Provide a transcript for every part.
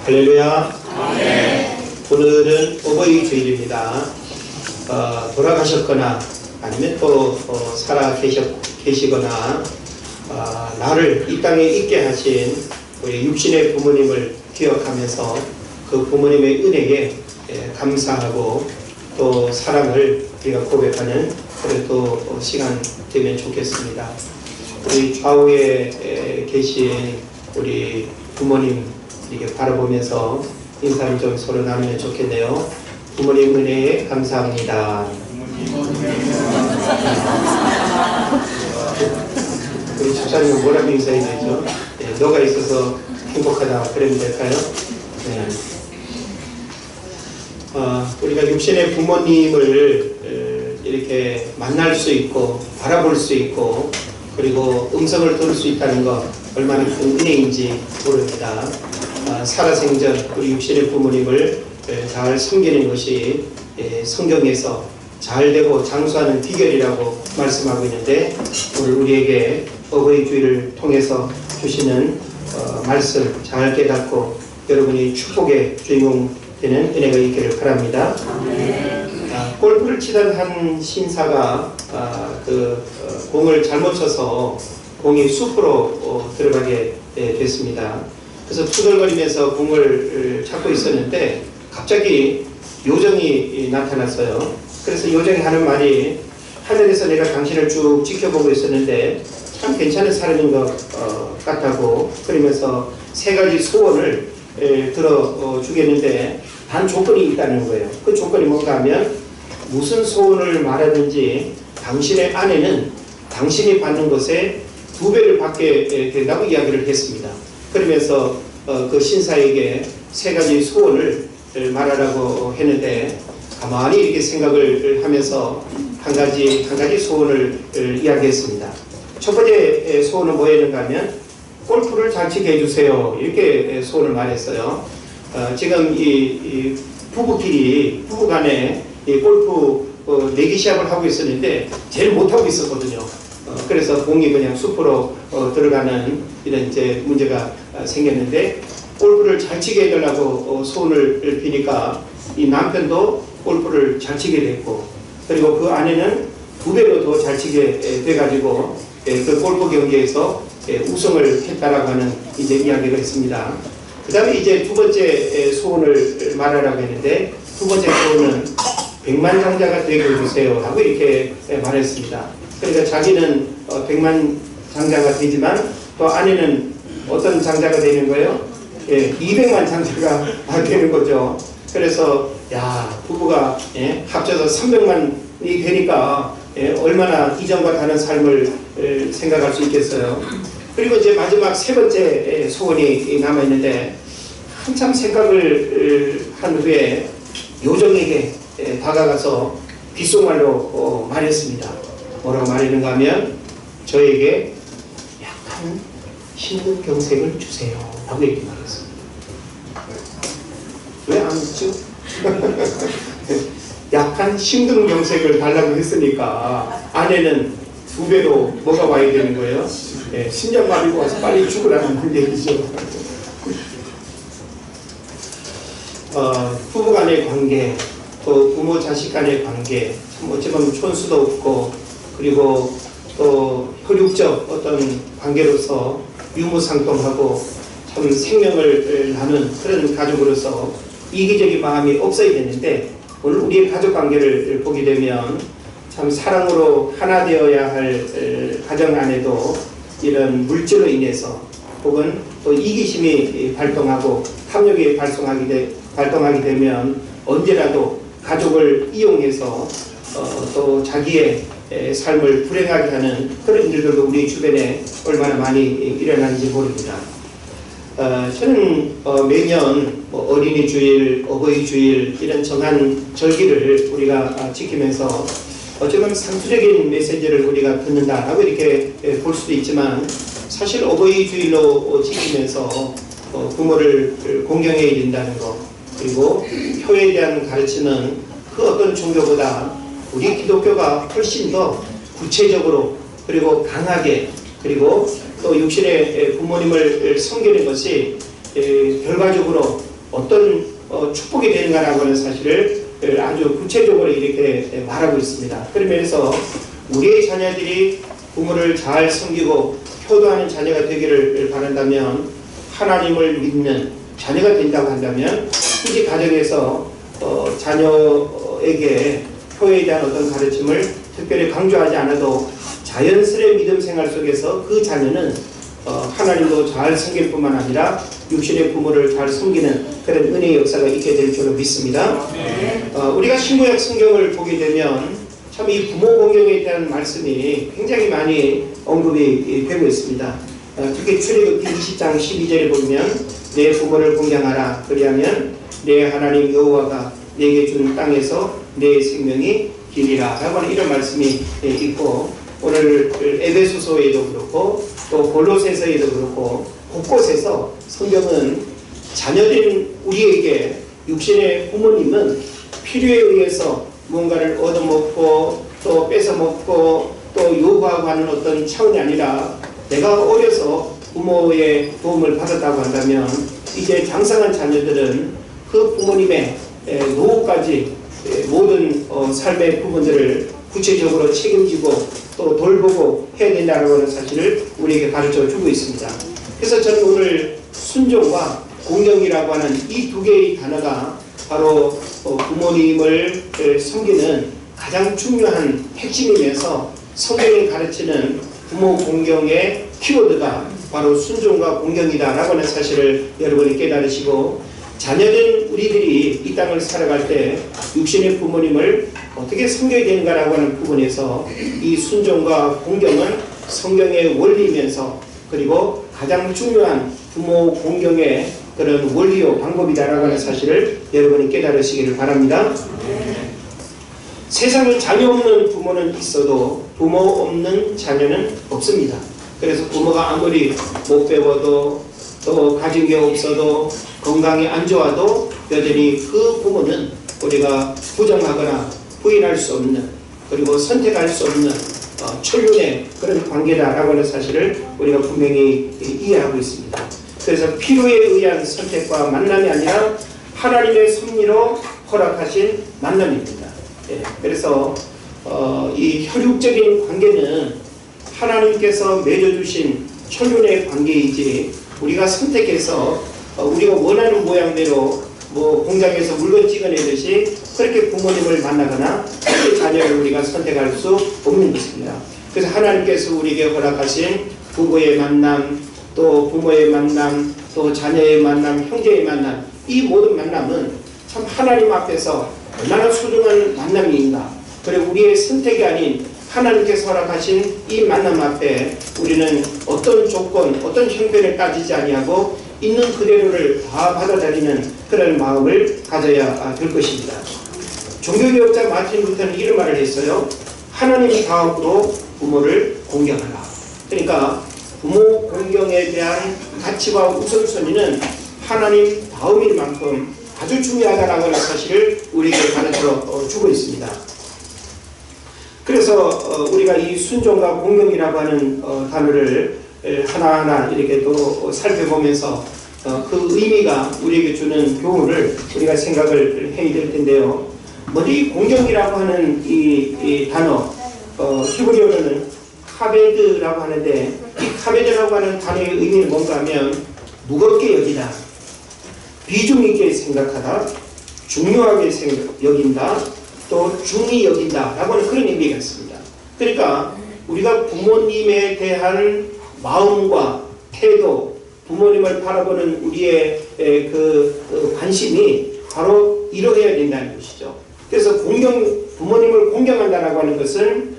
할렐루야. 오늘은 어버이 주일입니다. 돌아가셨거나 아니면 또 살아 계시거나 나를 이 땅에 있게 하신 우리 육신의 부모님을 기억하면서 그 부모님의 은혜에 감사하고 또 사랑을 우리가 고백하는 그런 또 시간 되면 좋겠습니다. 우리 좌우에 계신 우리 부모님 이렇게 바라보면서 인사를 좀 서로 나누면 좋겠네요. 부모님 은혜에 감사합니다. 우리 집사님은 뭐라고 인사해야 되죠? 네, 너가 있어서 행복하다 그러면 될까요? 네. 우리가 육신의 부모님을 이렇게 만날 수 있고 바라볼 수 있고 그리고 음성을 들을 수 있다는 것 얼마나 큰 은혜인지 모릅니다. 살아생전 우리 육신의 부모님을 잘 섬기는 것이 성경에서 잘되고 장수하는 비결이라고 말씀하고 있는데 오늘 우리에게 어버이 주일을 통해서 주시는 말씀 잘 깨닫고 여러분이 축복의 주인공 되는 은혜가 있기를 바랍니다. 골프를 치던 한 신사가 공을 잘못 쳐서 공이 숲으로 들어가게 됐습니다. 그래서 투덜거리면서 공을 찾고 있었는데 갑자기 요정이 나타났어요. 그래서 요정이 하는 말이 하늘에서 내가 당신을 쭉 지켜보고 있었는데 참 괜찮은 사람인 것 같다고 그러면서 세 가지 소원을 들어주겠는데 단 조건이 있다는 거예요. 그 조건이 뭔가 하면 무슨 소원을 말하든지 당신의 아내는 당신이 받는 것에 2배를 받게 된다고 이야기를 했습니다. 그러면서 그 신사에게 세 가지 소원을 말하라고 했는데 가만히 이렇게 생각을 하면서 한 가지 소원을 이야기했습니다. 첫 번째 소원은 뭐였는가 하면 골프를 잘 치게 해주세요. 이렇게 소원을 말했어요. 지금 이 부부간에 이 골프 내기 시합을 하고 있었는데 제일 못하고 있었거든요. 그래서 공이 그냥 숲으로 들어가는 이런 이제 문제가 생겼는데 골프를 잘 치게 해달라고 소원을 비니까 이 남편도 골프를 잘 치게 됐고 그리고 그 아내는 2배로 더 잘 치게 돼가지고 그 골프 경기에서 우승을 했다라고 하는 이제 이야기가 있습니다. 그 다음에 이제 두 번째 소원을 말하라고 했는데 두 번째 소원은 백만장자가 되게 해주세요 하고 이렇게 말했습니다. 그러니까 자기는 백만장자가 되지만 또 아내는 어떤 장자가 되는 거예요? 200만 장자가 되는 거죠. 그래서 부부가 합쳐서 300만이 되니까 얼마나 이전과 다른 삶을 생각할 수 있겠어요. 그리고 이제 마지막 세 번째 소원이 남아있는데 한참 생각을 한 후에 요정에게 다가가서 귓속말로 말했습니다. 뭐라고 말했는가 하면 저에게 약간 심근경색을 주세요 라고 이렇게 말했습니다. 왜 안 묻죠? 약간 심근경색을 달라고 했으니까 아내는 2배로 뭐가 와야 되는 거예요? 심장마비가 와서 빨리 죽으라는 얘기죠. 부부 간의 관계, 또 부모 자식 간의 관계, 참 어찌 보면 촌수도 없고 그리고 또 혈육적 어떤 관계로서 유무상통하고 참 생명을 나눈 그런 가족으로서 이기적인 마음이 없어야 되는데 오늘 우리의 가족 관계를 보게 되면 참 사랑으로 하나 되어야 할 가정 안에도 이런 물질로 인해서 혹은 또 이기심이 발동하고 탐욕이 발동하게 되면 언제라도 가족을 이용해서 또 자기의 삶을 불행하게 하는 그런 일들도 우리 주변에 얼마나 많이 일어나는지 모릅니다. 저는 매년 어린이 주일, 어버이 주일 이런 정한 절기를 우리가 지키면서 어쩌면 상투적인 메시지를 우리가 듣는다라고 이렇게 볼 수도 있지만 사실 어버이 주일로 지키면서 부모를 공경해야 된다는 것 그리고 효에 대한 가르침은 그 어떤 종교보다 우리 기독교가 훨씬 더 구체적으로 그리고 강하게 그리고 또 육신의 부모님을 섬기는 것이 결과적으로 어떤 축복이 되는가라고 하는 사실을 아주 구체적으로 이렇게 말하고 있습니다. 그런 면에서 우리의 자녀들이 부모를 잘 섬기고 효도하는 자녀가 되기를 바란다면, 하나님을 믿는 자녀가 된다고 한다면 굳이 가정에서 자녀에게 효에 대한 어떤 가르침을 특별히 강조하지 않아도 자연스레 믿음 생활 속에서 그 자녀는 하나님도 잘 섬길 뿐만 아니라 육신의 부모를 잘 섬기는 그런 은혜의 역사가 있게 될 줄로 믿습니다. 우리가 신구약 성경을 보게 되면 참 이 부모 공경에 대한 말씀이 굉장히 많이 언급이 되고 있습니다. 특히 출애굽기 20장 12절에 보면 내 부모를 공경하라. 그리하면 내 하나님 여호와가 내게 준 땅에서 내 생명이 길이라 라고 하는 이런 말씀이 있고, 오늘 에베소서에도 그렇고 또 골로새서에도 그렇고 곳곳에서 성경은 자녀된 우리에게 육신의 부모님은 필요에 의해서 뭔가를 얻어먹고 또 뺏어먹고 또 요구하고 하는 어떤 차원이 아니라, 내가 어려서 부모의 도움을 받았다고 한다면 이제 장성한 자녀들은 그 부모님의 노후까지 모든 삶의 부분들을 구체적으로 책임지고 또 돌보고 해야 된다는 하는 사실을 우리에게 가르쳐 주고 있습니다. 그래서 저는 오늘 순종과 공경이라고 하는 이 두 개의 단어가 바로 부모님을 섬기는 가장 중요한 핵심이면서 성경이 가르치는 부모 공경의 키워드가 바로 순종과 공경이다라고 하는 사실을 여러분이 깨달으시고, 자녀된 우리들이 이 땅을 살아갈 때 육신의 부모님을 어떻게 섬겨야 되는가라고 하는 부분에서 이 순종과 공경은 성경의 원리이면서 그리고 가장 중요한 부모 공경의 그런 원리요 방법이다라고 하는 사실을 여러분이 깨달으시기를 바랍니다. 세상에 자녀 없는 부모는 있어도 부모 없는 자녀는 없습니다. 그래서 부모가 아무리 못 배워도 또 가진 게 없어도 건강이 안 좋아도 여전히 그 부모는 우리가 부정하거나 부인할 수 없는, 그리고 선택할 수 없는 천륜의 그런 관계다라고 하는 사실을 우리가 분명히 이해하고 있습니다. 그래서 필요에 의한 선택과 만남이 아니라 하나님의 섭리로 허락하신 만남입니다. 그래서 이 혈육적인 관계는 하나님께서 맺어주신 천륜의 관계이지, 우리가 선택해서 우리가 원하는 모양대로 뭐 공장에서 물건 찍어내듯이 그렇게 부모님을 만나거나 그렇게 자녀를 우리가 선택할 수 없는 것입니다. 그래서 하나님께서 우리에게 허락하신 부부의 만남, 또 부모의 만남, 또 자녀의 만남, 형제의 만남, 이 모든 만남은 참 하나님 앞에서 얼마나 소중한 만남인가. 그리고 우리의 선택이 아닌 하나님께서 허락하신 이 만남 앞에 우리는 어떤 조건, 어떤 형편을 따지지 아니하고 있는 그대로를 다 받아들이는 그런 마음을 가져야 될 것입니다. 종교개혁자 마틴 루터는 이런 말을 했어요. 하나님 다음으로 부모를 공경하라. 그러니까 부모 공경에 대한 가치와 우선순위는 하나님 다음인 만큼 아주 중요하다는 사실을 우리에게 가르쳐 주고 있습니다. 그래서 우리가 이 순종과 공경이라고 하는 단어를 하나하나 이렇게 또 살펴보면서 그 의미가 우리에게 주는 교훈을 우리가 생각을 해야 될 텐데요. 먼저 이 공경이라고 하는 이 단어, 히브리어로는 카베드라고 하는데, 이 카베드라고 하는 단어의 의미는 뭔가 하면 무겁게 여기다, 비중 있게 생각하다, 중요하게 여긴다, 또 중히 여긴다 라고 하는 그런 의미가 있습니다. 그러니까 우리가 부모님에 대한 마음과 태도, 부모님을 바라보는 우리의 그 관심이 바로 이러해야 된다는 것이죠. 그래서 부모님을 공경한다라고 하는 것은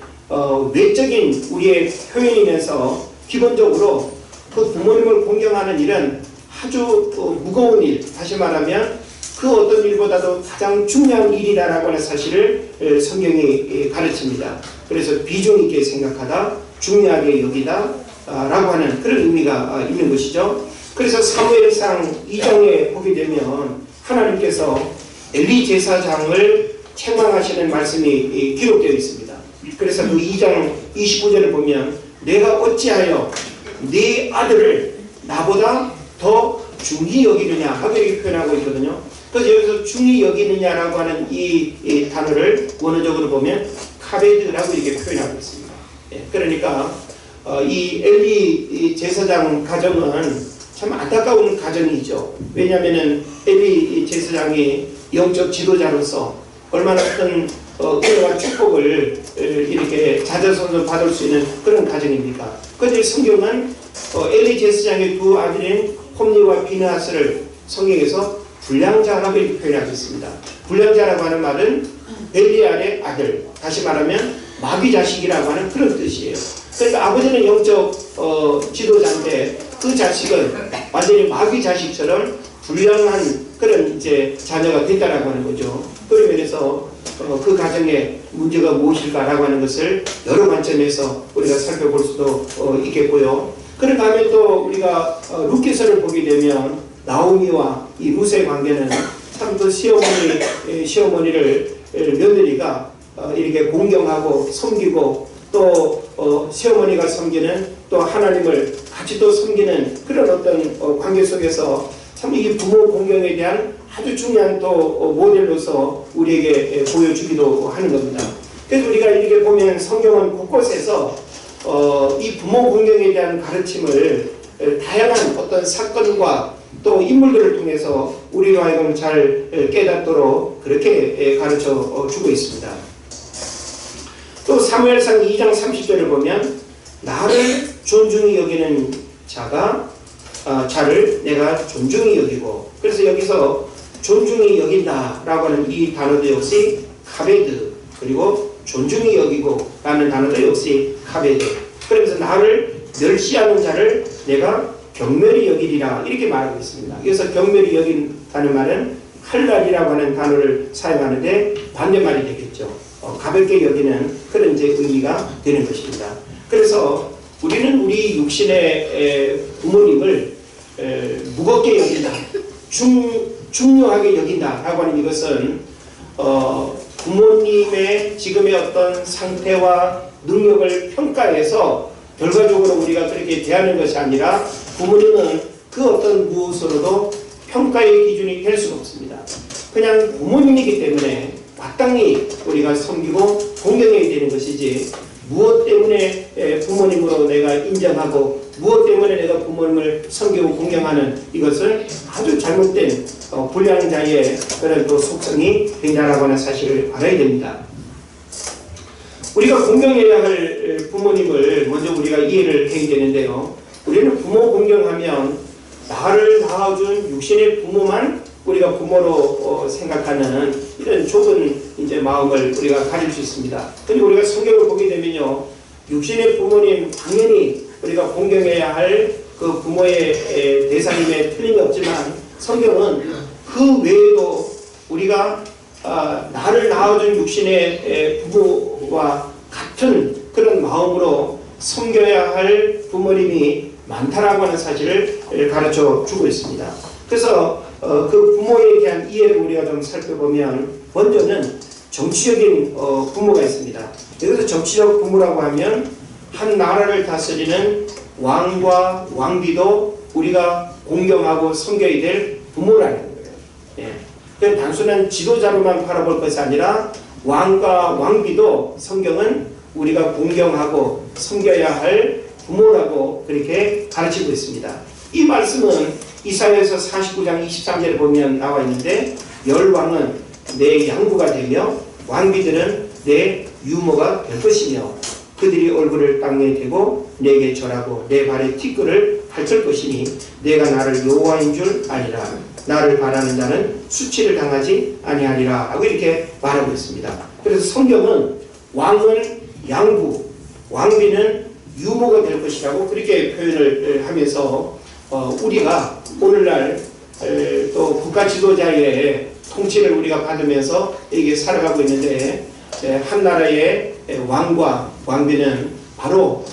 외적인 우리의 표현이면서 기본적으로 그 부모님을 공경하는 일은 아주 무거운 일, 다시 말하면 그 어떤 일보다도 가장 중요한 일이라고 하는 사실을 성경이 가르칩니다. 그래서 비중 있게 생각하다, 중요하게 여기다 라고 하는 그런 의미가 있는 것이죠. 그래서 사무엘상 2장에 보게 되면 하나님께서 엘리 제사장을 책망하시는 말씀이 기록되어 있습니다. 그래서 그 2장 29절을 보면 내가 어찌하여 네 아들을 나보다 더 중히 여기느냐 하고 이렇게 표현하고 있거든요. 그래서 여기서 중히 여기느냐라고 하는 이 단어를 원어적으로 보면 카베드라고 이렇게 표현하고 있습니다. 예, 그러니까 이 엘리 제사장 가정은 참 안타까운 가정이죠. 왜냐하면은 엘리 제사장이 영적 지도자로서 얼마나 큰 은혜와 축복을 이렇게 자자손손 받을 수 있는 그런 가정입니까? 그런데 성경은 엘리 제사장의 두 아들인 홈리와 비느하스를 성경에서 불량자라고 이렇게 표현하고 있습니다. 불량자라고 하는 말은 벨리알의 아들, 다시 말하면 마귀 자식이라고 하는 그런 뜻이에요. 그러니까 아버지는 영적 지도자인데 그 자식은 완전히 마귀 자식처럼 불량한 그런 이제 자녀가 됐다라고 하는 거죠. 그런 면에서 그 가정에 문제가 무엇일까라고 하는 것을 여러 관점에서 우리가 살펴볼 수도 있겠고요. 그런가 하면 또 우리가 룻기서를 보게 되면 나오미와 이 룻의 관계는 참 그 시어머니를 며느리가 이렇게 공경하고 섬기고 또 시어머니가 섬기는 또 하나님을 같이 또 섬기는 그런 어떤 관계 속에서 참 이 부모 공경에 대한 아주 중요한 또 모델로서 우리에게 보여주기도 하는 겁니다. 그래서 우리가 이렇게 보면 성경은 곳곳에서 이 부모 공경에 대한 가르침을 다양한 어떤 사건과 또 인물들을 통해서 우리로 하여금 잘 깨닫도록 그렇게 가르쳐 주고 있습니다. 또 사무엘상 2장 30절을 보면 나를 존중히 여기는 자를 내가 존중히 여기고, 그래서 여기서 존중히 여긴다라고 하는 이 단어도 역시 카베드, 그리고 존중히 여기고 라는 단어도 역시 카베드. 그러면서 나를 멸시하는 자를 내가 경멸히 여기리라 이렇게 말하고 있습니다. 그래서 경멸히 여긴다는 말은 칼날이라고 하는 단어를 사용하는데 반대말이 되겠죠. 가볍게 여기는 그런 이제 의미가 되는 것입니다. 그래서 우리는 우리 육신의 부모님을 무겁게 여긴다, 중요하게 여긴다라고 하는 이것은 부모님의 지금의 어떤 상태와 능력을 평가해서 결과적으로 우리가 그렇게 대하는 것이 아니라 부모님은 그 어떤 무엇으로도 평가의 기준이 될 수가 없습니다. 그냥 부모님이기 때문에 마땅히 우리가 섬기고 공경해야 되는 것이지, 무엇 때문에 부모님으로 내가 인정하고 무엇 때문에 내가 부모님을 섬기고 공경하는 이것은 아주 잘못된 불량자의 그런 또 속성이 된다라고 하는 사실을 알아야 됩니다. 우리가 공경해야 할 부모님을 먼저 우리가 이해를 해야 되는데요. 우리는 부모 공경하면 나를 낳아준 육신의 부모만 우리가 부모로 생각하는 이런 좁은 이제 마음을 우리가 가질 수 있습니다. 그런데 우리가 성경을 보게 되면요, 육신의 부모님 당연히 우리가 공경해야 할 그 부모의 대상임에 틀림이 없지만, 성경은 그 외에도 우리가 나를 낳아준 육신의 부모와 같은 그런 마음으로 섬겨야 할 부모님이 많다라고 하는 사실을 가르쳐 주고 있습니다. 그래서 그 부모에 대한 이해를 우리가 좀 살펴보면, 먼저는 정치적인 부모가 있습니다. 여기서 정치적 부모라고 하면 한 나라를 다스리는 왕과 왕비도 우리가 공경하고 섬겨야 될 부모라는 거예요. 예. 그냥 단순한 지도자로만 바라볼 것이 아니라 왕과 왕비도 성경은 우리가 공경하고 섬겨야 할 부모라고 그렇게 가르치고 있습니다. 이 말씀은 이사야에서 49장 23절에 보면 나와 있는데, 열왕은 내 양부가 되며 왕비들은 내 유모가 될 것이며 그들이 얼굴을 땅에 대고 내게 절하고 내 발에 티끌을 핥을 것이니 내가 나를 여호와인 줄 아니라 나를 바라는 자는 수치를 당하지 아니하리라 하고 이렇게 말하고 있습니다. 그래서 성경은 왕은 양부, 왕비는 유모가 될 것이라고 그렇게 표현을 하면서 우리가 오늘날 또 국가 지도자의 통치를 우리가 받으면서 이게 살아가고 있는데, 한 나라의 왕과 왕비는 바로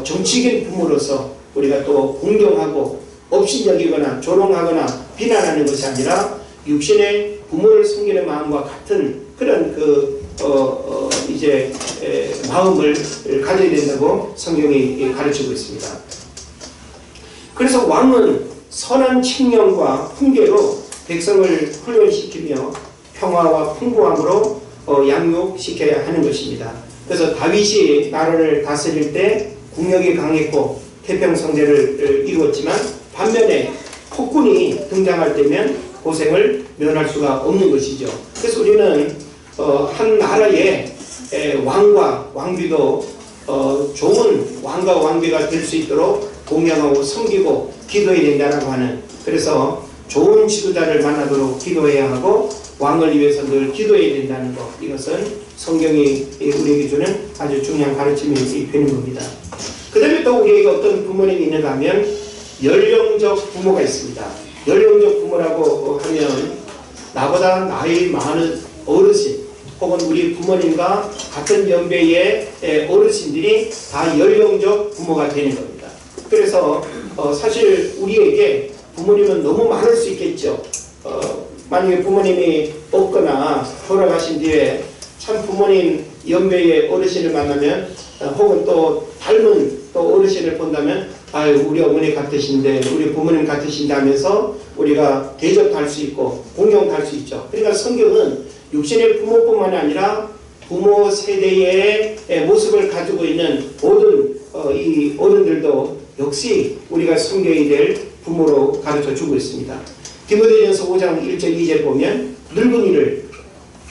정치적인 부모로서 우리가 또 공경하고 업신여기거나 조롱하거나 비난하는 것이 아니라 육신의 부모를 섬기는 마음과 같은 그런 이제 마음을 가져야 된다고 성경이 가르치고 있습니다. 그래서 왕은 선한 칙령과 훈계로 백성을 훈련시키며 평화와 풍부함으로 양육시켜야 하는 것입니다. 그래서 다윗이 나라를 다스릴 때 국력이 강했고 태평성대를 이루었지만 반면에 폭군이 등장할 때면 고생을 면할 수가 없는 것이죠. 그래서 우리는 한 나라의 왕과 왕비도 좋은 왕과 왕비가 될 수 있도록 공경하고 섬기고 기도해야 된다라고 하는, 그래서 좋은 지도자를 만나도록 기도해야 하고 왕을 위해서 늘 기도해야 된다는 것, 이것은 성경이 우리에게 주는 아주 중요한 가르침이 되는 겁니다. 그 다음에 또 우리에게 어떤 부모님이 있는가 하면 연령적 부모가 있습니다. 연령적 부모라고 하면 나보다 나이 많은 어르신 혹은 우리 부모님과 같은 연배의 어르신들이 다 연령적 부모가 되는 겁니다. 그래서 사실 우리에게 부모님은 너무 많을 수 있겠죠. 만약에 부모님이 없거나 돌아가신 뒤에 참 부모님 연배의 어르신을 만나면 혹은 또 닮은 또 어르신을 본다면 아유 우리 어머니 같으신데 우리 부모님 같으신데 하면서 우리가 대접할 수 있고 공경도 할 수 있죠. 그러니까 성경은 육신의 부모뿐만 아니라 부모 세대의 모습을 가지고 있는 모든 이 어른들도 역시 우리가 섬겨야 될 부모로 가르쳐 주고 있습니다. 디모데전서 5장 1절 2절 보면 늙은이를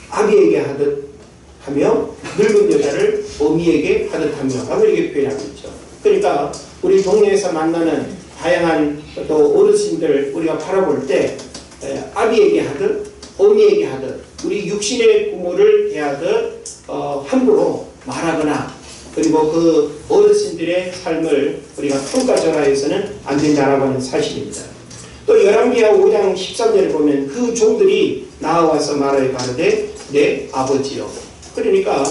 아비에게 하듯 하며 늙은 여자를 어미에게 하듯 하며 라고 이렇게 표현하고 있죠. 그러니까 우리 동네에서 만나는 다양한 또 어르신들 우리가 바라볼 때 아비에게 하듯 어미에게 하듯 우리 육신의 부모를 대하듯 함부로 말하거나 그리고 그 어르신들의 삶을 우리가 평가절하해서는 안 된다라고 하는 사실입니다. 또 열왕기하 5장 13절을 보면 그 종들이 나와서 말하여 가로되 내 아버지요. 그러니까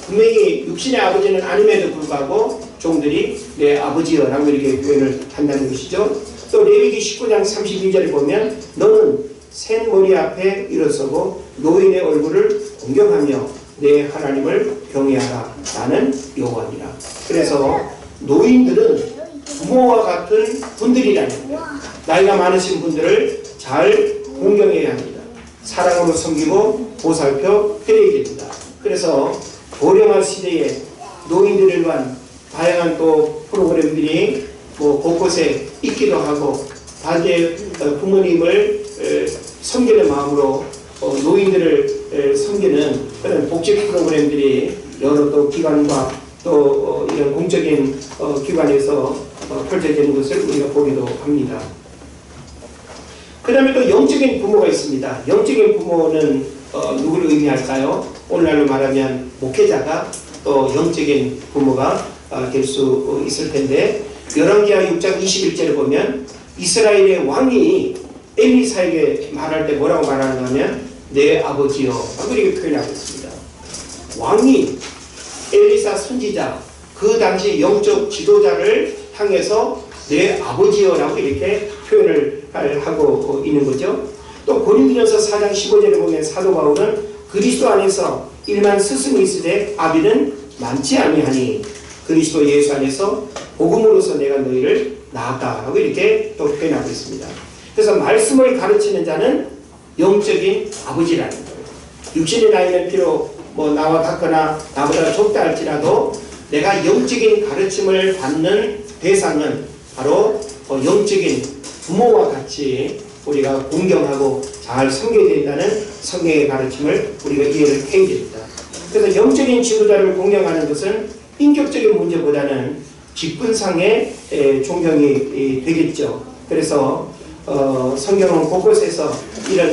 분명히 육신의 아버지는 아님에도 불구하고 종들이 내 아버지여라고 이렇게 표현을 한다는 것이죠. 또 레위기 19장 32절을 보면 너는 센 머리 앞에 일어서고 노인의 얼굴을 공경하며 내 하나님을 경외하라. 나는 여호와니라. 그래서 노인들은 부모와 같은 분들이라는 거예요. 나이가 많으신 분들을 잘 공경해야 합니다. 사랑으로 섬기고 보살펴 드려야 됩니다. 그래서 고령화 시대에 노인들을 위한 다양한 또 프로그램들이 곳곳에 있기도 하고 다들 부모님을 섬기는 마음으로 노인들을 섬기는 그런 복지 프로그램들이 여러 또 기관과 또 이런 공적인 기관에서 펼쳐지는 것을 우리가 보기도 합니다. 그 다음에 또 영적인 부모가 있습니다. 영적인 부모는 누구를 의미할까요? 오늘날로 말하면 목회자가 또 영적인 부모가 될 수 있을 텐데 열왕기하 6장 21절을 보면 이스라엘의 왕이 엘리사에게 말할 때 뭐라고 말하는가 하면 내 아버지여 라고 이렇게 표현하고 있습니다. 왕이 엘리사 선지자 그 당시 영적 지도자를 향해서 내 아버지여 라고 이렇게 표현을 하고 있는 거죠. 또 고린도전서 4장 15절에 보면 사도 바울은 그리스도 안에서 일만 스승이 있으되 아비는 많지 아니하니 그리스도 예수 안에서 복음으로서 내가 너희를 낳았다 하고 이렇게 또 표현하고 있습니다. 그래서 말씀을 가르치는 자는 영적인 아버지라는 거예요. 육신의 나이는 비록 나와 같거나 나보다 적다 할지라도 내가 영적인 가르침을 받는 대상은 바로 영적인 부모와 같이 우리가 공경하고 잘 섬겨야 된다는 성경의 가르침을 우리가 이해를 해야 됩니다. 그래서 영적인 지도자를 공경하는 것은 인격적인 문제보다는 직분상의 존경이 되겠죠. 그래서 성경은 곳곳에서 이런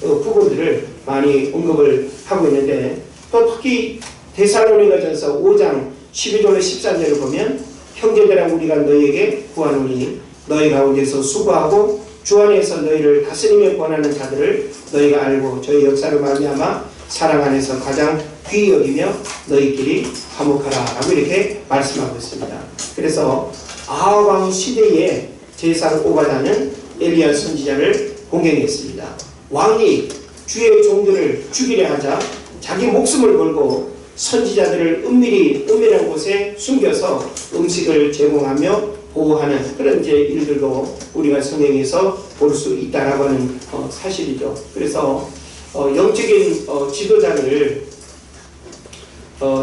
부분들을 많이 언급을 하고 있는데 또 특히 데살로니가전서 5장 12절에 13절을 보면 형제들아 우리가 너희에게 구하노니 너희 가운데서 수고하고 주 안에서 너희를 다스리며 권하는 자들을 너희가 알고 저희 역사로 말미암아 사랑 안에서 가장 귀히 여기며 너희끼리 화목하라 라고 이렇게 말씀하고 있습니다. 그래서 아합 왕 시대에 제사장 오바다는 엘리야 선지자를 공경했습니다. 왕이 주의 종들을 죽이려 하자 자기 목숨을 걸고 선지자들을 은밀한 곳에 숨겨서 음식을 제공하며 보호하는 그런 이제 일들도 우리가 성경에서 볼 수 있다라고 하는 사실이죠. 그래서 영적인 지도자를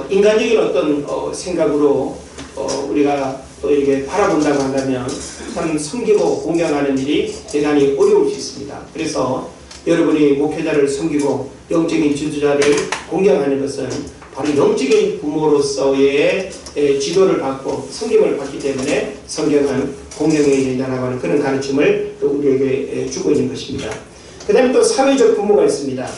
인간적인 어떤 생각으로 우리가 또 이렇게 바라본다고 한다면 참 섬기고 공경하는 일이 대단히 어려울 수 있습니다. 그래서 여러분이 목회자를 섬기고 영적인 지도자를 공경하는 것은 바로 영적인 부모로서의 지도를 받고 섬김을 받기 때문에 성경은 공경해야 된다고 하는 그런 가르침을 또 우리에게 주고 있는 것입니다. 그 다음에 또 사회적 부모가 있습니다.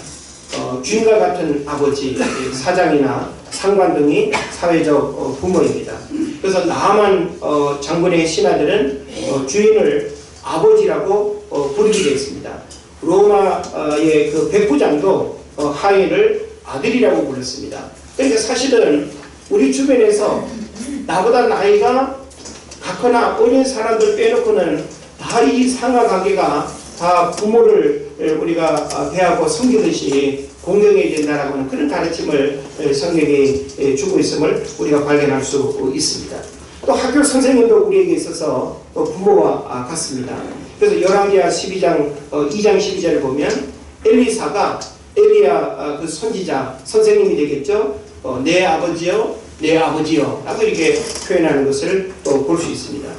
주인과 같은 아버지, 사장이나 상관 등이 사회적 부모입니다. 그래서 나아만 장군의 신하들은 주인을 아버지라고 부르게 되어 있습니다. 로마의 그 백부장도 하인을 아들이라고 불렀습니다. 그러니까 사실은 우리 주변에서 나보다 나이가 같거나 어린 사람들 빼놓고는 다 이 상하 관계가 다 부모를 우리가 대하고 섬기듯이 공경해야 된다라고 하는 그런 가르침을 성경이 주고 있음을 우리가 발견할 수 있습니다. 또 학교 선생님도 우리에게 있어서 또 부모와 같습니다. 그래서 열왕기하 12장 2장 12절을 보면 엘리사가 엘리야 그 선지자 선생님이 되겠죠. 내 아버지요 내 아버지요 라고 이렇게 표현하는 것을 또 볼 수 있습니다.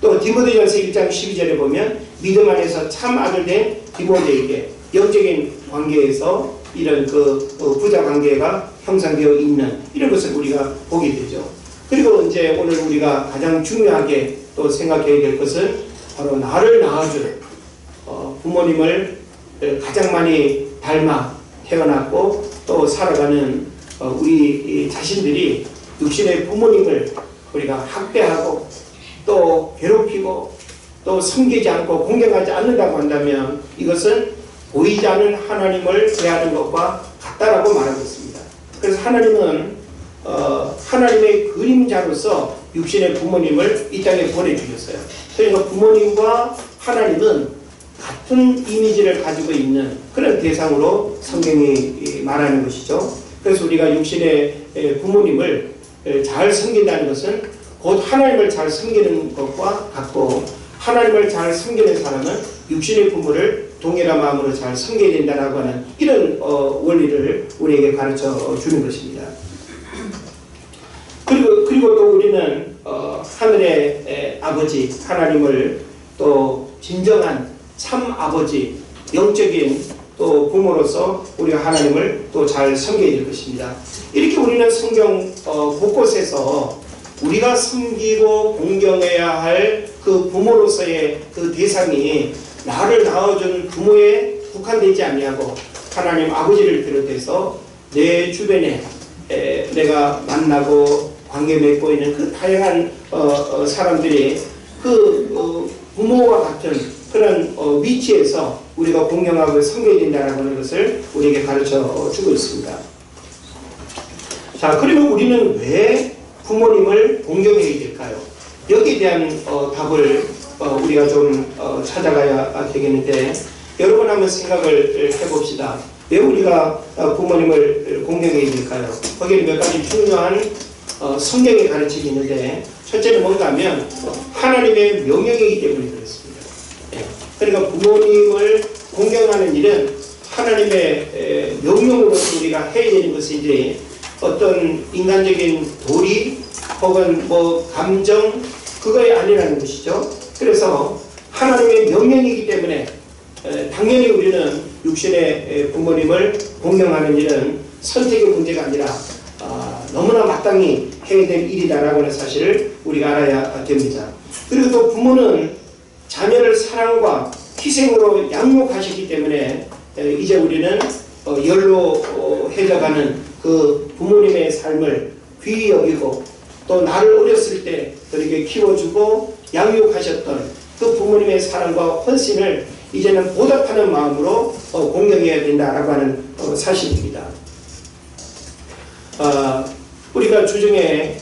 또 디모데전서 1장 12절에 보면 믿음 안에서 참 아들 된 디모데에게 영적인 관계에서 이런 그 부자 관계가 형성되어 있는 이런 것을 우리가 보게 되죠. 그리고 이제 오늘 우리가 가장 중요하게 또 생각해야 될 것은 바로 나를 낳아준 부모님을 가장 많이 닮아 태어났고 또 살아가는 우리 자신들이 육신의 부모님을 우리가 학대하고 또 괴롭히고 또 섬기지 않고 공경하지 않는다고 한다면 이것은 보이지 않는 하나님을 대하는 것과 같다라고 말하고 있습니다. 그래서 하나님은 하나님의 그림자로서 육신의 부모님을 이 땅에 보내주셨어요. 그러니까 부모님과 하나님은 같은 이미지를 가지고 있는 그런 대상으로 성경이 말하는 것이죠. 그래서 우리가 육신의 부모님을 잘 섬긴다는 것은 곧 하나님을 잘 섬기는 것과 같고 하나님을 잘 섬기는 사람은 육신의 부모를 동일한 마음으로 잘 섬겨야 된다라고 하는 이런 원리를 우리에게 가르쳐 주는 것입니다. 그리고 또 우리는 하늘의 아버지 하나님을 또 진정한 참 아버지 영적인 또 부모로서 우리가 하나님을 또 잘 섬겨야 될 것입니다. 이렇게 우리는 성경 곳곳에서 우리가 섬기고 공경해야 할 그 부모로서의 그 대상이 나를 낳아준 부모에 국한되지 아니하고 하나님 아버지를 비롯해서 내 주변에 내가 만나고 관계 맺고 있는 그 다양한 사람들이 그 부모와 같은 그런 위치에서 우리가 공경하고 섬겨야 된다는 하는 것을 우리에게 가르쳐 주고 있습니다. 자, 그러면 우리는 왜 부모님을 공경해야 될까요? 여기에 대한 답을 우리가 좀 찾아가야 되겠는데 여러분 한번 생각을 해봅시다. 왜 우리가 부모님을 공경해야 될까요? 거기에 몇 가지 중요한 성경의 가르침이 있는데 첫째는 뭔가 하면 하나님의 명령이기 때문에 그렇습니다. 그러니까 부모님을 공경하는 일은 하나님의 명령으로 우리가 해야 되는 것이지 어떤 인간적인 도리 혹은 뭐 감정 그거에 아니라는 것이죠. 그래서 하나님의 명령이기 때문에 당연히 우리는 육신의 부모님을 공경하는 일은 선택의 문제가 아니라 너무나 마땅히 해야 될 일이다라고 하는 사실을 우리가 알아야 됩니다. 그리고 또 부모는 자녀를 사랑과 희생으로 양육하셨기 때문에 이제 우리는 연로해져가는 그 부모님의 삶을 귀히 여기고 또 나를 어렸을 때 그렇게 키워주고 양육하셨던 그 부모님의 사랑과 헌신을 이제는 보답하는 마음으로 공경해야 된다라고 하는 사실입니다. 우리가 주중에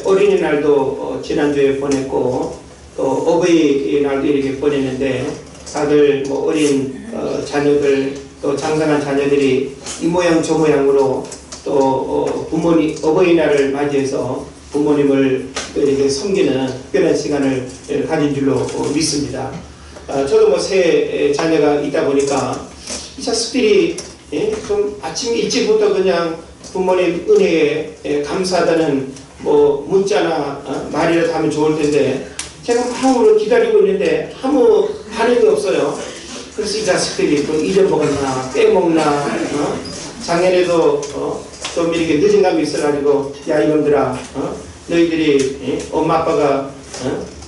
어린이날도 지난주에 보냈고 또 어버이날도 이렇게 보냈는데 다들 뭐 어린 자녀들 또 장성한 자녀들이 이 모양 저 모양으로 또 부모님 어버이날을 맞이해서 부모님을 이렇게 섬기는 특별한 시간을 가진 줄로 믿습니다. 저도 뭐 세 자녀가 있다 보니까 이 자식들이 좀 아침 일찍부터 그냥 부모님 은혜에 감사하다는 뭐 문자나 말이라도 하면 좋을 텐데 제가 마음으로 기다리고 있는데 아무 반응이 없어요. 그래서 이 자식들이 또 잊어먹었나 빼먹나 작년에도 좀 이렇게 늦은 감이 있어가지고 야 이놈들아 너희들이 엄마 아빠가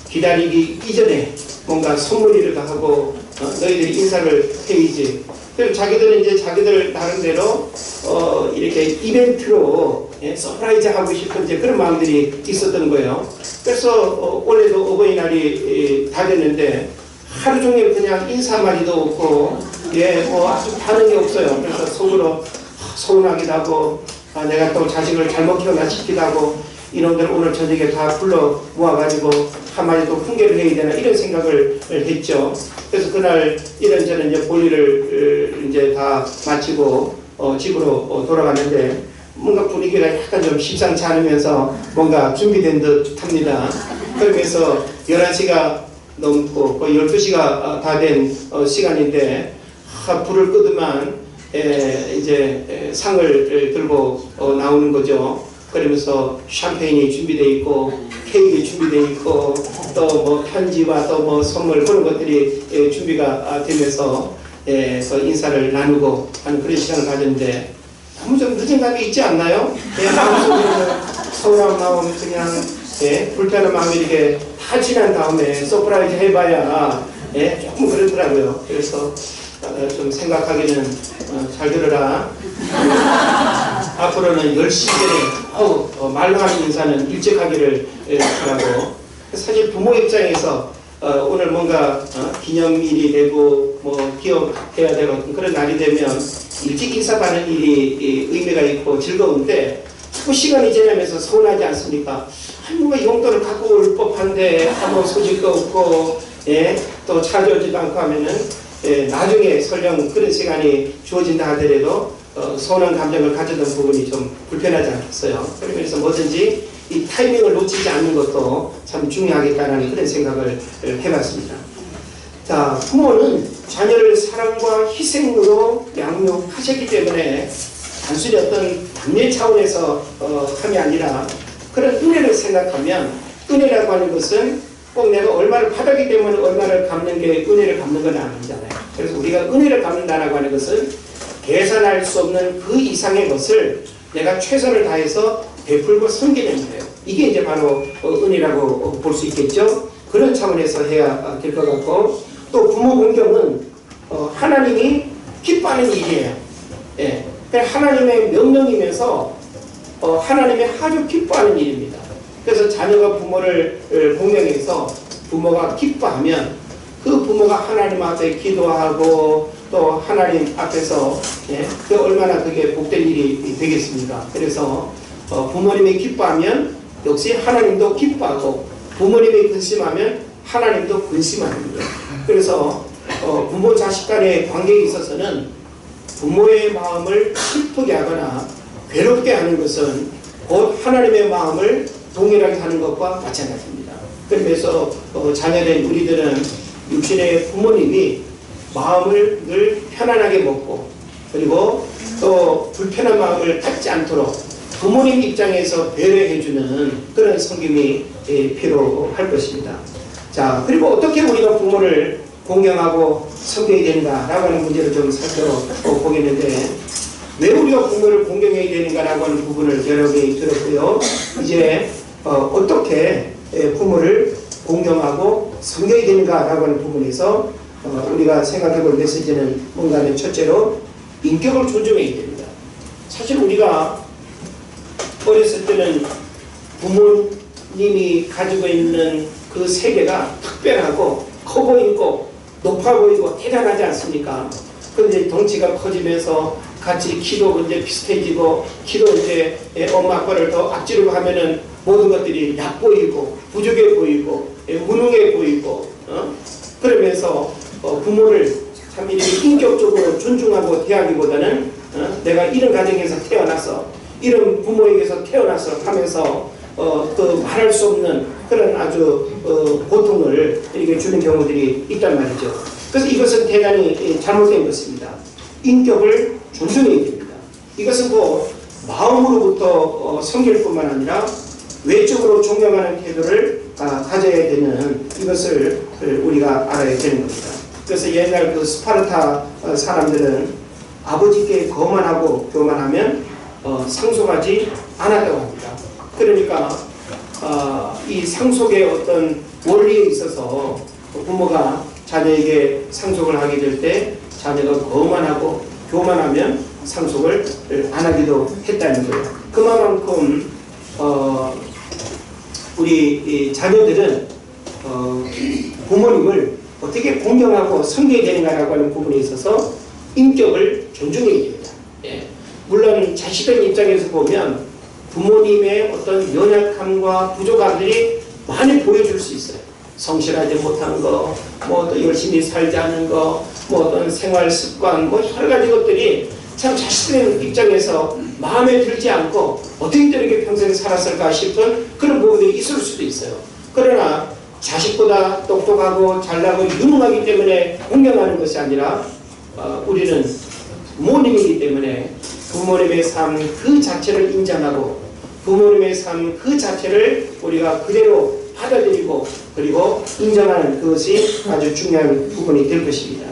기다리기 이전에 뭔가 선물이라도 하고 너희들이 인사를 해야지. 그리고 자기들은 이제 자기들 나름대로 이렇게 이벤트로 서프라이즈 하고 싶은 이제 그런 마음들이 있었던 거예요. 그래서 올해도 어버이날이 다 됐는데 하루 종일 그냥 인사 한마디도 없고 뭐 아주 반응이 없어요. 그래서 속으로 서운하기도 하고 내가 또 자식을 잘못 키웠나 싶기도 하고 이놈들 오늘 저녁에 다 불러 모아가지고 한마디 또 훈계를 해야 되나 이런 생각을 했죠. 그래서 그날 이런저런 이제 볼일을 이제 다 마치고 집으로 돌아갔는데 뭔가 분위기가 약간 좀 심상치 않으면서 뭔가 준비된 듯 합니다. 그러면서 11시가 넘고 거의 12시가 다 된 시간인데 불을 끄더만 이제 상을 들고 나오는 거죠. 그러면서 샴페인이 준비되어 있고 케이크 준비되어 있고 또 뭐 편지와 또 뭐 선물 그런 것들이 준비가 되면서 인사를 나누고 하는 그런 시간을 가졌는데 너무 좀 늦은 감이 있지 않나요? 마음속으로는 서운한 마음 그냥 불편한 마음이 이렇게 다 지난 다음에 서프라이즈 해봐야 조금 그렇더라고요. 그래서 좀 생각하기는 잘 들어라. 앞으로는 10시 전에 말로하는 인사는 일찍 하기를 바라고. 사실 부모 입장에서 오늘 뭔가 기념일이 되고 뭐 기억해야 되고 그런 날이 되면 일찍 인사받는 일이 의미가 있고 즐거운데 자꾸 시간이 지나면서 서운하지 않습니까? 뭔가 용돈을 갖고 올 법한데 아무 소식도 없고 또 찾아오지도 않고 하면은 나중에 설령 그런 시간이 주어진다 하더라도 서운한 감정을 가졌던 부분이 좀 불편하지 않겠어요. 그러면서 뭐든지 이 타이밍을 놓치지 않는 것도 참 중요하겠다는 그런 생각을 해봤습니다. 자, 부모는 자녀를 사랑과 희생으로 양육하셨기 때문에 단순히 어떤 남일 차원에서 함이 아니라 그런 은혜를 생각하면 은혜라고 하는 것은 꼭 내가 얼마를 받았기 때문에 얼마를 갚는 게 은혜를 갚는 건 아니잖아요. 그래서 우리가 은혜를 갚는다라고 하는 것은 계산할 수 없는 그 이상의 것을 내가 최선을 다해서 베풀고 섬기는 거예요. 이게 이제 바로 은혜라고 볼 수 있겠죠. 그런 차원에서 해야 될 것 같고 또 부모 공경은 하나님이 기뻐하는 일이에요. 하나님의 명령이면서 하나님이 아주 기뻐하는 일입니다. 그래서 자녀가 부모를 공경해서 부모가 기뻐하면 그 부모가 하나님 앞에 기도하고 또 하나님 앞에서 그 얼마나 그게 복된 일이 되겠습니까? 그래서 부모님이 기뻐하면 역시 하나님도 기뻐하고 부모님이 근심하면 하나님도 근심하는 거예요. 그래서 부모 자식 간의 관계에 있어서는 부모의 마음을 슬프게 하거나 괴롭게 하는 것은 곧 하나님의 마음을 동일하게 하는 것과 마찬가지입니다. 그러면서 자녀된 우리들은 육신의 부모님이 마음을 늘 편안하게 먹고 그리고 또 불편한 마음을 갖지 않도록 부모님 입장에서 배려해주는 그런 섬김이 필요할 것입니다. 자, 그리고 어떻게 우리가 부모를 공경하고 섬겨야 되는가라고 하는 문제를 좀 살펴보겠는데 왜 우리가 부모를 공경해야 되는가라고 하는 부분을 여러 개 들었고요. 이제 어떻게 부모를 공경하고 섬겨야 되는가라고 하는 부분에서 우리가 생각해 볼 메시지는 뭔가 하면 첫째로 인격을 존중해야 됩니다. 사실 우리가 어렸을 때는 부모님이 가지고 있는 그 세계가 특별하고 커 보이고 높아 보이고 대단하지 않습니까? 그런데 덩치가 커지면서 같이 키도 이제 비슷해지고 키도 이제 엄마 아빠를 더 앞지르고 하면은 모든 것들이 약 보이고 부족해 보이고 무능해 보이고 그러면서 부모를 참 이렇게 인격적으로 존중하고 대하기보다는 내가 이런 가정에서 태어나서 이런 부모에게서 태어나서 하면서 그 말할 수 없는 그런 아주 고통을 이렇게 주는 경우들이 있단 말이죠. 그래서 이것은 대단히 잘못된 것입니다. 인격을 존중해야 됩니다. 이것은 뭐 마음으로부터 섬길 뿐만 아니라 외적으로 존경하는 태도를 가져야 되는 이것을 우리가 알아야 되는 겁니다. 그래서 옛날 그 스파르타 사람들은 아버지께 거만하고 교만하면 상속하지 않았다고 합니다. 그러니까 이 상속의 어떤 원리에 있어서 부모가 자녀에게 상속을 하게 될 때 자녀가 거만하고 교만하면 상속을 안 하기도 했다는 거예요. 그만큼 우리 자녀들은 부모님을 어떻게 공경하고 섬겨야 되는가라고 하는 부분에 있어서 인격을 존중해야 됩니다. 예. 물론 자식들 입장에서 보면 부모님의 어떤 연약함과 부족함들이 많이 보여줄 수 있어요. 성실하지 못한 거, 뭐 또 열심히 살지 않은 거, 뭐 어떤 생활 습관, 뭐 여러 가지 것들이 참 자식들 입장에서 마음에 들지 않고 어떻게 이렇게 평생 살았을까 싶은 그런 부분들이 있을 수도 있어요. 그러나 자식보다 똑똑하고 잘나고 유능하기 때문에 공경하는 것이 아니라 우리는 부모님이기 때문에 부모님의 삶 그 자체를 인정하고 부모님의 삶 그 자체를 우리가 그대로 받아들이고 그리고 인정하는 그것이 아주 중요한 부분이 될 것입니다.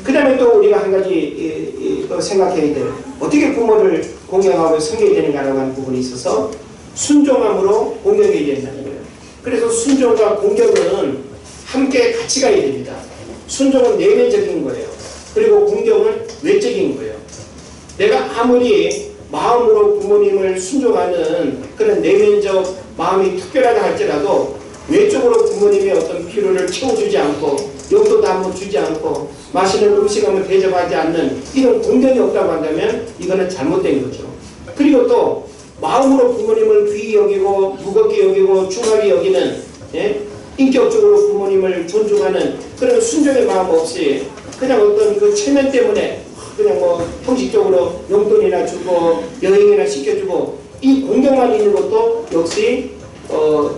그 다음에 또 우리가 한 가지 또 생각해야 될 어떻게 부모를 공경하고 섬겨야 되는가라고 하는 부분이 있어서 순종함으로 공경해야 된다는 거예요. 그래서 순종과 공경은 함께 같이 가야 됩니다. 순종은 내면적인 거예요. 그리고 공경은 외적인 거예요. 내가 아무리 마음으로 부모님을 순종하는 그런 내면적 마음이 특별하다 할지라도 외적으로 부모님의 어떤 필요를 채워주지 않고 용돈도 한번 주지 않고 맛있는 음식 한번 대접하지 않는 이런 공경이 없다고 한다면 이거는 잘못된 거죠. 그리고 또 마음으로 부모님을 귀히 여기고 무겁게 여기고 중하게 여기는 인격적으로 부모님을 존중하는 그런 순종의 마음 없이 그냥 어떤 그 체면 때문에 그냥 뭐 형식적으로 용돈이나 주고 여행이나 시켜주고 이 공경만 있는 것도 역시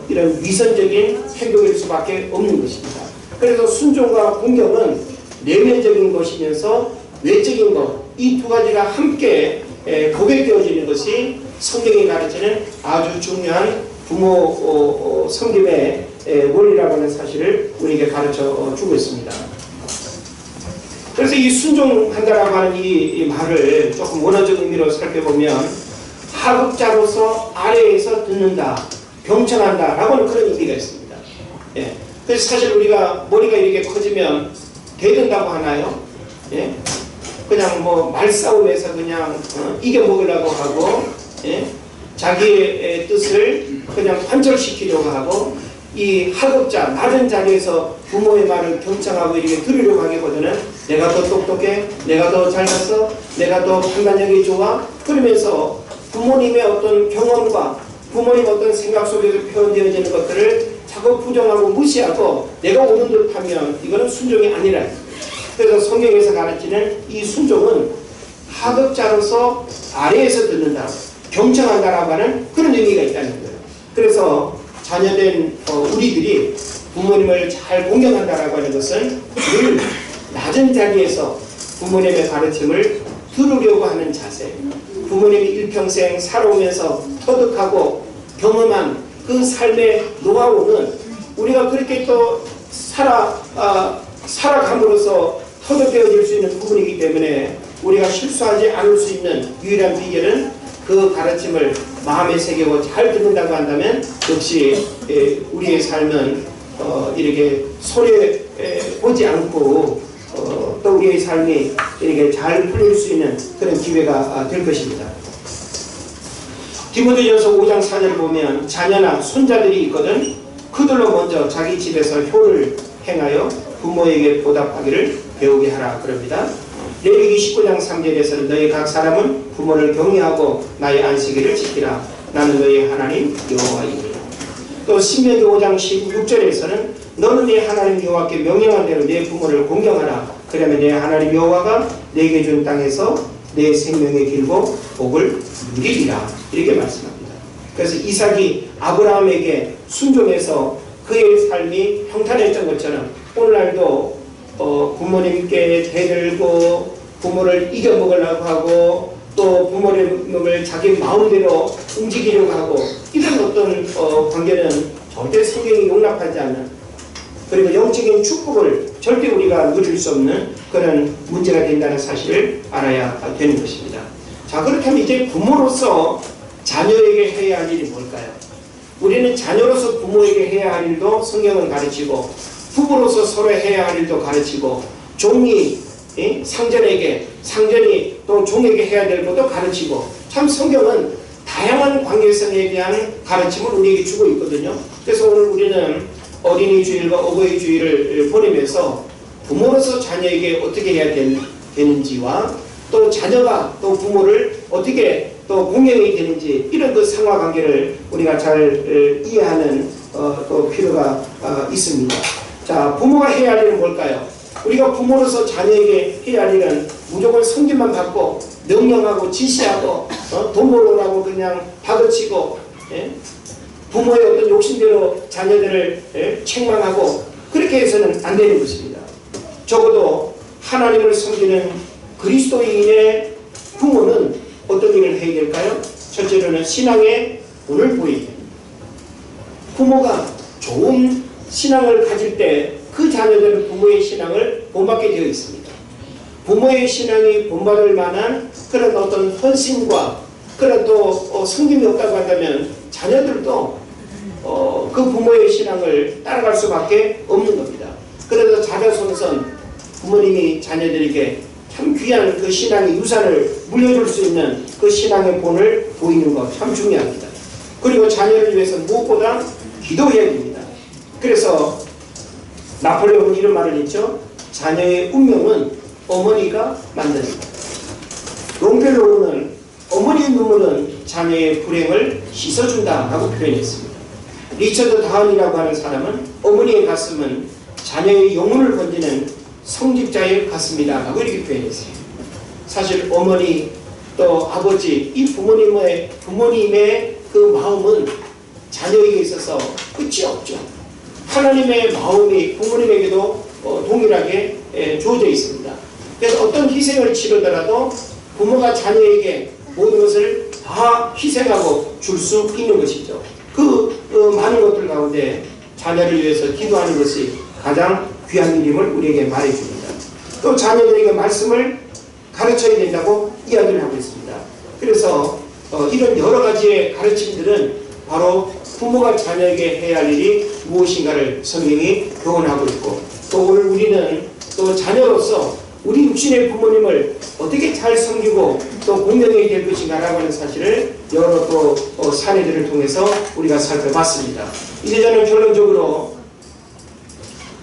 이런 위선적인 행동일 수밖에 없는 것입니다. 그래서 순종과 공경은 내면적인 것이면서 외적인 것, 이 두 가지가 함께 고백되어지는 것이 성경이 가르치는 아주 중요한 부모 섬김의 원리라고 하는 사실을 우리에게 가르쳐 주고 있습니다. 그래서 이 순종한다라고 하는 이 말을 조금 원어적 의미로 살펴보면 하급자로서 아래에서 듣는다, 경청한다 라고 하는 그런 의미가 있습니다. 예. 그래서 사실 우리가 머리가 이렇게 커지면 대든다고 하나요? 예? 그냥 뭐 말싸움에서 그냥 이겨먹으려고 하고 자기의 뜻을 그냥 관철시키려고 하고 이 하급자, 낮은 자리에서 부모의 말을 경청하고 이렇게 들으려고 하기보다는 내가 더 똑똑해, 내가 더 잘났어, 내가 더 판단력이 좋아 그러면서 부모님의 어떤 경험과 부모님 어떤 생각 속에서 표현되어지는 것들을 자꾸 부정하고 무시하고 내가 옳은 듯하면 이거는 순종이 아니라 그래서 성경에서 가르치는 이 순종은 하급자로서 아래에서 듣는다, 경청한다라고 하는 그런 의미가 있다는 거예요. 그래서 자녀된 우리들이 부모님을 잘 공경한다라고 하는 것은 늘 낮은 자리에서 부모님의 가르침을 들으려고 하는 자세, 부모님이 일평생 살아오면서 터득하고 경험한 그 삶의 노하우는 우리가 그렇게 또 살아감으로써 터득되어질 수 있는 부분이기 때문에 우리가 실수하지 않을 수 있는 유일한 비결은 그 가르침을 마음에 새기고 잘 듣는다고 한다면 역시 우리의 삶은 이렇게 손해보지 않고 또 우리의 삶이 이렇게 잘 풀릴 수 있는 그런 기회가 될 것입니다. 디모데전서 5장 4절을 보면 자녀나 손자들이 있거든 그들로 먼저 자기 집에서 효를 행하여 부모에게 보답하기를 배우게 하라 그럽니다. 레위기 19장 3절에서는 너희 각 사람은 부모를 경외하고 나의 안식일을 지키라. 나는 너희 하나님 여호와이니라. 또 신명기 5장 16절에서는 너는 네 하나님 여호와께 명령한 대로 네 부모를 공경하라. 그러면 네 하나님 여호와가 네게 준 땅에서 내 생명의 길고 복을 누리리라. 이렇게 말씀합니다. 그래서 이삭이 아브라함에게 순종해서 그의 삶이 평탄했던 것처럼 오늘날도 부모님께 대들고 부모를 이겨먹으려고 하고 또 부모님을 자기 마음대로 움직이려고 하고 이런 어떤 관계는 절대 성경이 용납하지 않는, 그리고 영적인 축복을 절대 우리가 누릴 수 없는 그런 문제가 된다는 사실을 알아야 되는 것입니다. 자, 그렇다면 이제 부모로서 자녀에게 해야 할 일이 뭘까요? 우리는 자녀로서 부모에게 해야 할 일도 성경은 가르치고, 부부로서 서로 해야 할 일도 가르치고, 종이 상전이 또 종에게 해야 될 것도 가르치고, 참 성경은 다양한 관계성에 대한 가르침을 우리에게 주고 있거든요. 그래서 오늘 우리는 어린이 주일과 어버이 주일을 보내면서 부모로서 자녀에게 어떻게 해야 되는지와 또 자녀가 또 부모를 어떻게 또 공경해야 되는지, 이런 그 상하 관계를 우리가 잘 이해하는 또 필요가 있습니다. 자, 부모가 해야 할 일은 뭘까요? 우리가 부모로서 자녀에게 해야 할 일은 무조건 성질만 받고 명령하고 지시하고 돈 벌으라고 그냥 다그치고 부모의 어떤 욕심대로 자녀들을 책망하고 그렇게 해서는 안 되는 것입니다. 적어도 하나님을 섬기는 그리스도인의 부모는 어떤 일을 해야 될까요? 첫째로는 신앙의 본을 보이게 됩니다. 부모가 좋은 신앙을 가질 때 그 자녀들은 부모의 신앙을 본받게 되어 있습니다. 부모의 신앙이 본받을 만한 그런 어떤 헌신과 그런 또 성김이 없다고 한다면 자녀들도 그 부모의 신앙을 따라갈 수밖에 없는 겁니다. 그래서 자녀손손 부모님이 자녀들에게 참 귀한 그 신앙의 유산을 물려줄 수 있는 그 신앙의 본을 보이는 것 참 중요합니다. 그리고 자녀를 위해서 무엇보다 기도해야 됩니다. 그래서 나폴레옹은 이런 말을 했죠. 자녀의 운명은 어머니가 만든다. 롱펠로우는 어머니의 눈물은 자녀의 불행을 씻어준다 라고 표현했습니다. 리처드 다운이라고 하는 사람은 어머니의 가슴은 자녀의 영혼을 건지는 성직자의 가슴이다 라고 이렇게 표현했어요. 사실 어머니 또 아버지 이 부모님의 그 마음은 자녀에게 있어서 끝이 없죠. 하나님의 마음이 부모님에게도 동일하게 주어져 있습니다. 그래서 어떤 희생을 치르더라도 부모가 자녀에게 모든 것을 다 희생하고 줄 수 있는 것이죠. 그 많은 것들 가운데 자녀를 위해서 기도하는 것이 가장 귀한 일임을 우리에게 말해줍니다. 또 자녀들에게 말씀을 가르쳐야 된다고 이야기를 하고 있습니다. 그래서 이런 여러 가지의 가르침들은 바로 부모가 자녀에게 해야 할 일이 무엇인가를 성경이 교훈하고 있고, 또 오늘 우리는 또 자녀로서 우리 육신의 부모님을 어떻게 잘 섬기고 또 공경해야 될 것인가라고 하는 사실을 여러 또 사례들을 통해서 우리가 살펴봤습니다. 이제 저는 결론적으로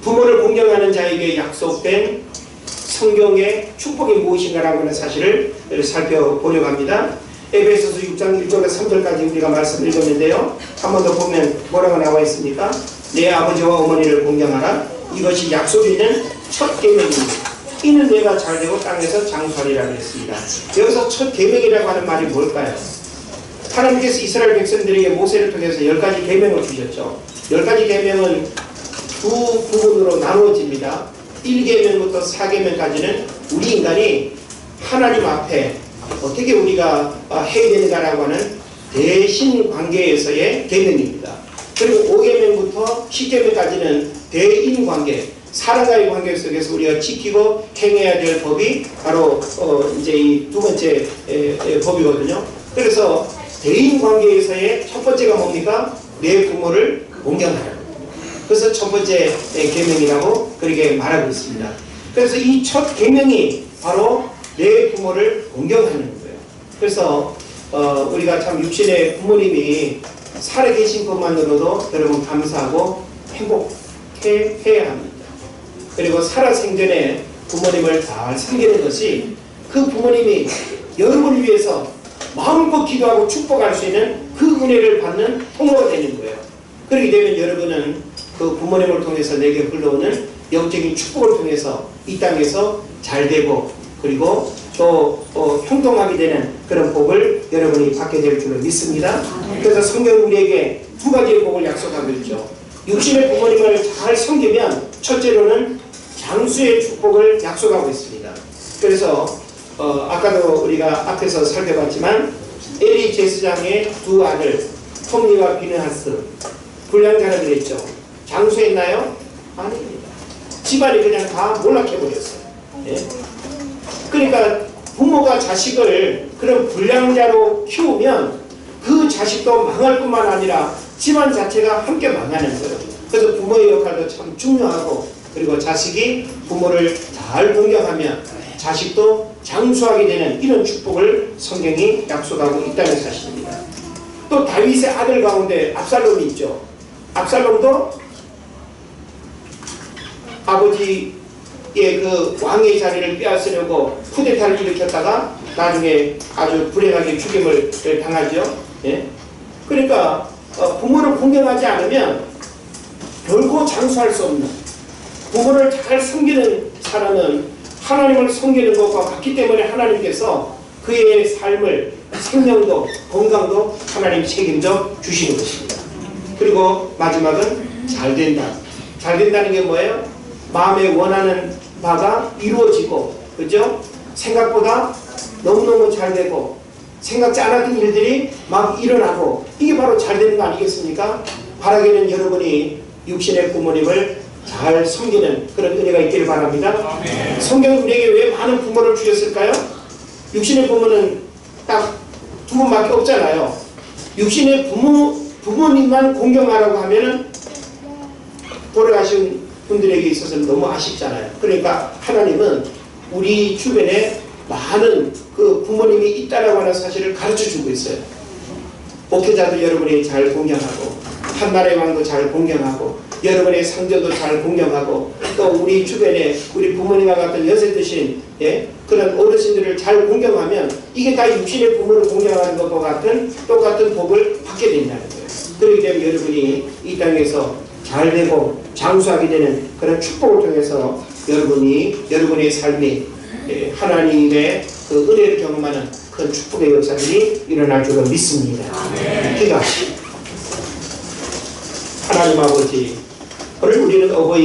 부모를 공경하는 자에게 약속된 성경의 축복이 무엇인가라고 하는 사실을 살펴보려고 합니다. 에베소서 6장 1절에서 3절까지 우리가 말씀을 읽었는데요. 한 번 더 보면 뭐라고 나와 있습니까? 내 아버지와 어머니를 공경하라. 이것이 약속이 있는 첫 계명입니다. 이는 내가 잘되고 땅에서 장수하리라 그랬습니다. 여기서 첫 계명이라고 하는 말이 뭘까요? 하나님께서 이스라엘 백성들에게 모세를 통해서 10가지 계명을 주셨죠. 10가지 계명은 두 부분으로 나누어집니다. 1계명부터 4계명까지는 우리 인간이 하나님 앞에 어떻게 우리가 해야 되는가라고 하는 대신 관계에서의 계명입니다. 그리고 5계명부터 10계명까지는 대인 관계, 사람과의 관계 속에서 우리가 지키고 행해야 될 법이 바로 이제 이 두 번째 법이거든요. 그래서 대인 관계에서의 첫 번째가 뭡니까? 내 부모를 공경하라. 그래서 첫 번째 계명이라고 그렇게 말하고 있습니다. 그래서 이 첫 계명이 바로 내 부모를 공경하는 거예요. 그래서 우리가 참 육신의 부모님이 살아계신 것만으로도 여러분 감사하고 행복해야 합니다. 그리고 살아생전에 부모님을 잘 섬기는 것이 그 부모님이 여러분을 위해서 마음껏 기도하고 축복할 수 있는 그 은혜를 받는 통로가 되는 거예요. 그렇게 되면 여러분은 그 부모님을 통해서 내게 흘러오는 영적인 축복을 통해서 이 땅에서 잘 되고, 그리고 또 형통하게 되는 그런 복을 여러분이 받게 될 줄로 믿습니다. 그래서 성경 우리에게 두 가지의 복을 약속하고 있죠. 육신의 부모님을 잘 섬기면 첫째로는 장수의 축복을 약속하고 있습니다. 그래서 아까도 우리가 앞에서 살펴봤지만 에리 제사장의 두 아들 톱니와 비느하스 불량자라 그랬죠. 장수했나요? 아닙니다. 집안이 그냥 다 몰락해버렸어요. 예? 그러니까 부모가 자식을 그런 불량자로 키우면 그 자식도 망할 뿐만 아니라 집안 자체가 함께 망하는 거예요. 그래서 부모의 역할도 참 중요하고, 그리고 자식이 부모를 잘 공경하면 자식도 장수하게 되는 이런 축복을 성경이 약속하고 있다는 사실입니다. 또 다윗의 아들 가운데 압살롬이 있죠. 압살롬도 아버지의 그 왕의 자리를 빼앗으려고 쿠데타를 일으켰다가 나중에 아주 불행하게 죽임을 당하죠. 예? 그러니까 부모를 공경하지 않으면 결코 장수할 수 없는, 부모를 잘 섬기는 사람은 하나님을 섬기는 것과 같기 때문에 하나님께서 그의 삶을, 생명도 건강도 하나님 책임져 주시는 것입니다. 그리고 마지막은 잘 된다. 잘 된다는 게 뭐예요? 마음에 원하는 바가 이루어지고, 그죠? 생각보다 너무너무 잘 되고, 생각지 않았던 일들이 막 일어나고, 이게 바로 잘 되는 거 아니겠습니까? 바라기는 여러분이 육신의 부모님을 잘 섬기는 그런 은혜가 있기를 바랍니다. 성경은 우리에게 왜 많은 부모를 주셨을까요? 육신의 부모는 딱 두 분밖에 없잖아요. 육신의 부모님만 공경하라고 하면은 돌아가신 분들에게 있어서는 너무 아쉽잖아요. 그러니까 하나님은 우리 주변에 많은 그 부모님이 있다라고 하는 사실을 가르쳐 주고 있어요. 목회자도 여러분이 잘 공경하고, 한나라의 왕도 잘 공경하고, 여러분의 상전도 잘 공경하고, 또 우리 주변에 우리 부모님과 같은 여세 드신 그런 어르신들을 잘 공경하면 이게 다 육신의 부모를 공경하는 것과 같은 똑같은 복을 받게 된다는 거예요. 그렇기 때문에 여러분이 이 땅에서 잘 되고 장수하게 되는 그런 축복을 통해서 여러분의 삶이 하나님의 그 은혜를 경험하는 큰 축복의 역사들이 일어날 줄로 믿습니다. 기도하시죠. 하나님 아버지, 오늘 우리는 어버이